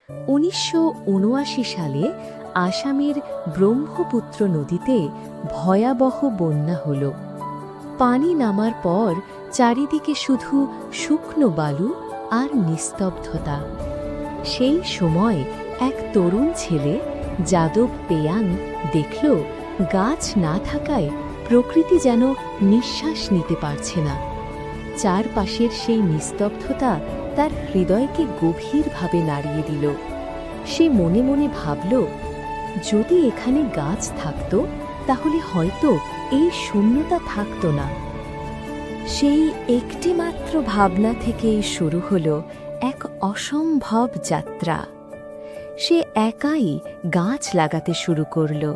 ১৯৭৯ সালে আসামের ব্রহ্মপুত্র নদীতে ভয়াবহ বন্যা হল। পানি নামার পর চারিদিকে শুধু শুকনো বালু আর নিস্তব্ধতা। সেই সময় এক তরুণ ছেলে যাদব পেয়াং দেখল গাছ না থাকায় প্রকৃতি যেন নিঃশ্বাস নিতে পারছে না। চারপাশের সেই নিস্তব্ধতা তার হৃদয়কে গভীরভাবে নাড়িয়ে দিল। সে মনে মনে ভাবল, যদি এখানে গাছ থাকত তাহলে হয়তো এই শূন্যতা থাকত না। সেই একটিমাত্র ভাবনা থেকেই শুরু হল এক অসম্ভব যাত্রা। সে একাই গাছ লাগাতে শুরু করল।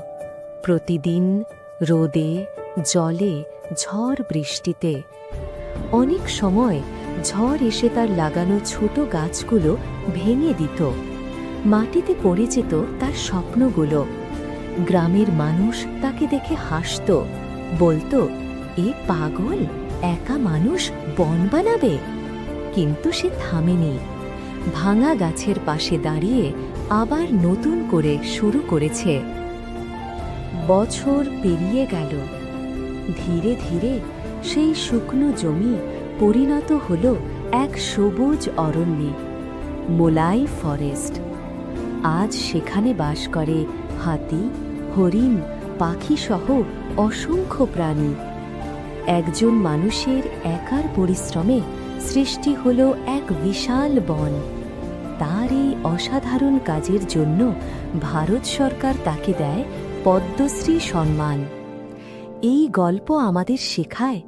প্রতিদিন রোদে, জলে, ঝড় বৃষ্টিতে। অনেক সময় ঝড় এসে তার লাগানো ছোট গাছগুলো ভেঙে দিত। মাটিতে পড়ে যেত তার স্বপ্নগুলো। গ্রামের মানুষ তাকে দেখে হাসত, বলতো, এ পাগল, একা মানুষ বন বানাবে। কিন্তু সে থামেনি। ভাঙা গাছের পাশে দাঁড়িয়ে আবার নতুন করে শুরু করেছে। বছর পেরিয়ে গেল। ধীরে ধীরে সেই শুকনো জমি পরিণত হল এক সবুজ অরণ্যে, মোলাই ফরেস্ট। আজ সেখানে বাস করে হাতি, হরিণ, পাখিসহ অসংখ্য প্রাণী। একজন মানুষের একার পরিশ্রমে সৃষ্টি হল এক বিশাল বন। তার এই অসাধারণ কাজের জন্য ভারত সরকার তাকে দেয় পদ্মশ্রী সম্মান। এই গল্প আমাদের শেখায়,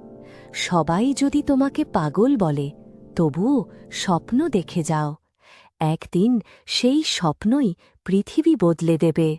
সবাই যদি তোমাকে পাগল বলে, তবুও স্বপ্ন দেখে যাও। একদিন সেই স্বপ্নই পৃথিবী বদলে দেবে।